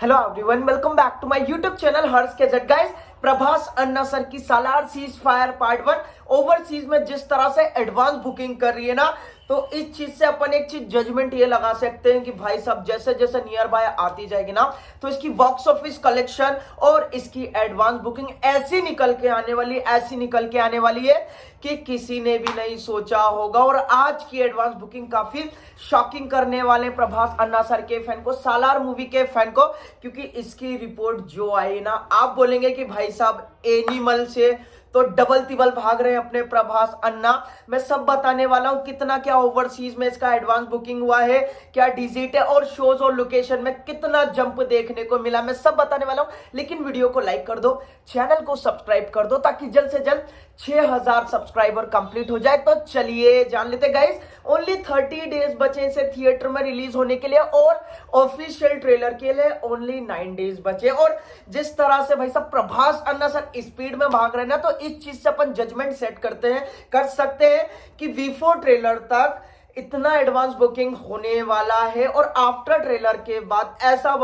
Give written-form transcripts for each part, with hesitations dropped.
Hello everyone, welcome back to my YouTube channel Harsh के Jatt. Guys, Prabhas anna sir की Salaar cease fire part 1 overseas में जिस तरह से एडवांस बुकिंग कर रही है ना, तो इस चीज से अपन एक चीज जजमेंट ये लगा सकते हैं कि भाई साहब जैसे जैसे नियर बाय आती जाएगी ना, तो इसकी बॉक्स ऑफिस कलेक्शन और इसकी एडवांस बुकिंग ऐसी निकल के आने वाली है कि किसी ने भी नहीं सोचा होगा। और आज की एडवांस बुकिंग काफी शॉकिंग करने वाले प्रभास अन्ना सर के फैन को, सालार मूवी के फैन को, क्योंकि इसकी रिपोर्ट जो आई ना, आप बोलेंगे कि भाई साहब एनिमल से तो डबल तिबल भाग रहे हैं अपने प्रभास अन्ना। मैं सब बताने वाला हूं, कितना क्या ओवरसीज में इसका एडवांस बुकिंग हुआ है, क्या डिजिट है और शोज और लोकेशन में कितना जंप देखने को मिला, मैं सब बताने वाला हूं। लेकिन वीडियो को लाइक कर दो, चैनल को सब्सक्राइब कर दो, ताकि जल्द से जल्द 6000 सब्सक्राइबर कंप्लीट हो जाए। तो चलिए जान लेते गाइस, ओनली 30 डेज बचे इसे थिएटर में रिलीज होने के लिए और ऑफिशियल ट्रेलर के लिए ओनली 9 डेज बचे। और जिस तरह से भाई साहब प्रभास अन्ना सर स्पीड में भाग रहे हैं ना, तो इस चीज से अपन जजमेंट सेट कर सकते हैं कि बिफोर ट्रेलर तक इतना एडवांस बुकिंग होने वाला है और आफ्टर ट्रेलर के बाद ऐसा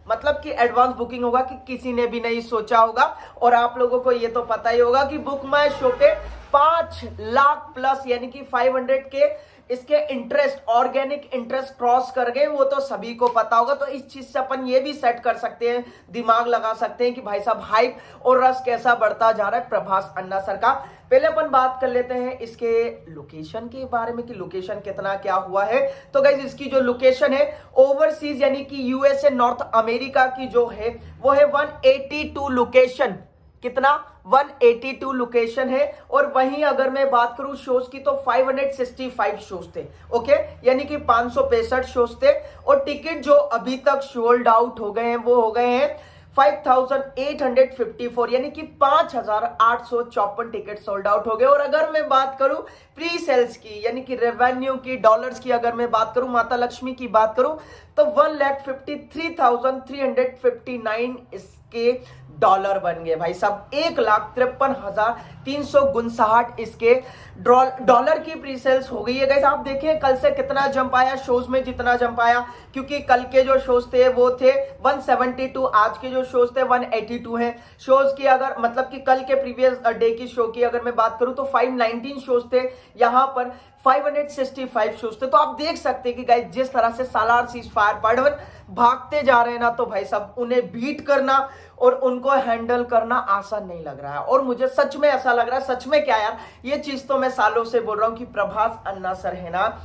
मतलब कि एडवांस बुकिंग होगा कि किसी ने भी नहीं सोचा होगा। और आप लोगों को ये तो पता ही होगा कि बुक माई शो पे 5 लाख प्लस यानी कि 500 के इसके इंटरेस्ट, ऑर्गेनिक इंटरेस्ट क्रॉस कर गए, वो तो सभी को पता होगा। तो इस चीज से अपन ये भी सेट कर सकते हैं, दिमाग लगा सकते हैं कि भाई साहब हाइप और रस कैसा बढ़ता जा रहा है प्रभास अन्ना सर का। पहले अपन बात कर लेते हैं इसके लोकेशन के बारे में कि लोकेशन कितना क्या हुआ है। तो गाइस, इसकी जो लोकेशन है ओवरसीज यानी कि यूएसए नॉर्थ अमेरिका की जो है वो है 182 लोकेशन। कितना? 182 लोकेशन है। और वहीं अगर मैं बात करूं शोज की, तो 565 शोज थे। ओके, यानी कि 565 शोज थे। और टिकट जो अभी तक सोल्ड आउट हो गए हैं वो हो गए हैं 5854, यानी कि 5854 टिकट सोल्ड आउट हो गए। और अगर मैं बात करूं प्री सेल्स की यानी कि रेवेन्यू की, डॉलर्स की अगर मैं बात करूं, माता लक्ष्मी की बात करूं, तो 1,53,359 इसके डॉलर बन गए भाई साहब। 1,53,359 इसके डॉलर की प्री सेल्स हो गई है। गाइस, आप देखें कल से कितना जंप आया शोज में, जितना जंप आया, क्योंकि कल के जो शोज थे वो थे 172, आज के जो शोज थे 182 हैं। शोज की अगर मतलब कि कल के प्रीवियस डे की शो की अगर मैं बात करूं तो 519 शोज थे, यहां पर 565 शोज थे। तो आप देख सकते हैं कि गाइस जिस तरह से सालार सीज फायर पार्ट 1 भागते जा रहे हैं ना, तो भाई साहब उन्हें बीट करना और उनको हैंडल करना आसान नहीं लग रहा है। और मुझे सच में ऐसा लग रहा है, सच में क्या यार, ये चीज तो मैं सालों से बोल रहा हूं कि प्रभास अन्ना सर है ना,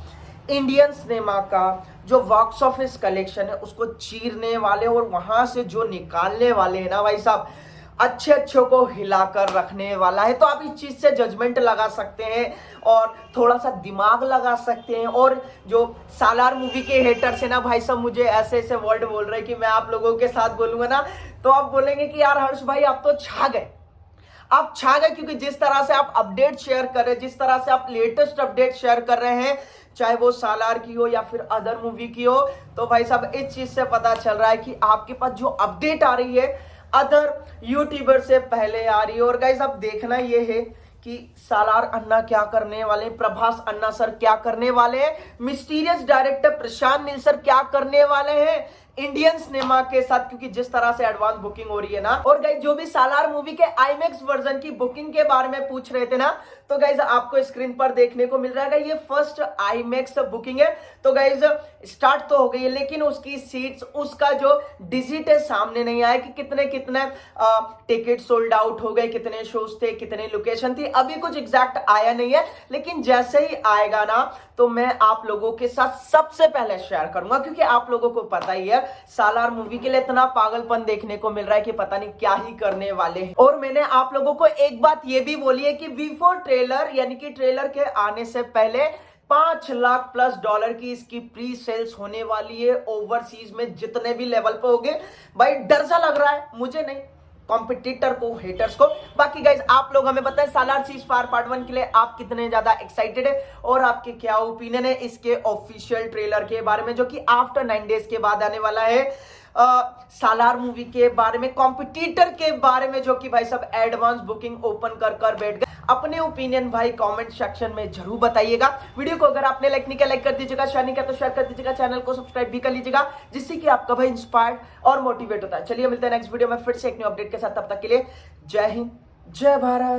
इंडियन सिनेमा का जो बॉक्स ऑफिस कलेक्शन है उसको चीरने वाले और वहां से जो निकालने वाले हैं ना भाई साहब, अच्छे अच्छों को हिलाकर रखने वाला है। तो आप इस चीज से जजमेंट लगा सकते हैं और थोड़ा सा दिमाग लगा सकते हैं। और जो सालार मूवी के हेटर्स है ना भाई साहब, मुझे ऐसे ऐसे वर्ड बोल रहे हैं कि मैं आप लोगों के साथ बोलूंगा ना, तो आप बोलेंगे कि यार हर्ष भाई आप तो छा गए, आप छा गए। क्योंकि जिस तरह से आप अपडेट शेयर कर रहे हैं, जिस तरह से आप लेटेस्ट अपडेट शेयर कर रहे हैं, चाहे वो सालार की हो या फिर अदर मूवी की हो, तो भाई साहब इस चीज से पता चल रहा है कि आपके पास जो अपडेट आ रही है अदर यूट्यूबर से पहले आ रही है। और गाइस, अब देखना ये है कि सालार अन्ना क्या करने वाले, प्रभास अन्ना सर क्या करने वाले हैं, mysterious director Prashanth Neel sir क्या करने वाले हैं इंडियन सिनेमा के साथ, क्योंकि जिस तरह से एडवांस बुकिंग हो रही है ना। और गाइस, जो भी सालार मूवी के आईमैक्स वर्जन की बुकिंग के बारे में पूछ रहे थे ना, तो गाइस आपको स्क्रीन पर देखने को मिल रहा है ये फर्स्ट आईमैक्स बुकिंग है। तो गाइस स्टार्ट तो हो गई है, लेकिन उसकी सीट्स, उसका जो डिजिट है सामने नहीं आया कि कितने कितने टिकट सोल्ड आउट हो गए, कितने शोज थे, कितने लोकेशन थी, अभी कुछ एग्जैक्ट आया नहीं है। लेकिन जैसे ही आएगा ना, तो मैं आप लोगों के साथ सबसे पहले शेयर करूंगा, क्योंकि आप लोगों को पता ही है सालार मूवी के लिए इतना पागलपन देखने को मिल रहा है कि पता नहीं क्या ही करने वाले हैं। और मैंने आप लोगों को एक बात ये भी बोली है कि बिफोर ट्रेलर यानी कि ट्रेलर के आने से पहले 5 लाख प्लस डॉलर की इसकी प्री सेल्स होने वाली है ओवरसीज में, जितने भी लेवल पे होंगे। भाई डर सा लग रहा है, मुझे नहीं, कॉम्पिटिटर को, हेटर्स को। बाकी गाइज आप लोग हमें बताएं सालार सीज फायर पार्ट 1 के लिए आप कितने ज्यादा एक्साइटेड है और आपके क्या ओपिनियन है इसके ऑफिशियल ट्रेलर के बारे में, जो कि आफ्टर 9 डेज के बाद आने वाला है। सालार मूवी के बारे में, कॉम्पिटिटर के बारे में, जो कि भाई सब एडवांस बुकिंग ओपन कर बैठ गए। अपने ओपिनियन भाई कमेंट सेक्शन में जरूर बताइएगा। वीडियो को अगर आपने लाइक नहीं किया लाइक कर दीजिएगा, शेयर नहीं किया तो शेयर कर दीजिएगा, चैनल को सब्सक्राइब भी कर लीजिएगा, जिससे कि आपका भाई इंस्पायर्ड और मोटिवेट होता है। चलिए मिलते हैं नेक्स्ट वीडियो में फिर से एक न्यू अपडेट के साथ, तब तक के लिए जय हिंद जय भारत।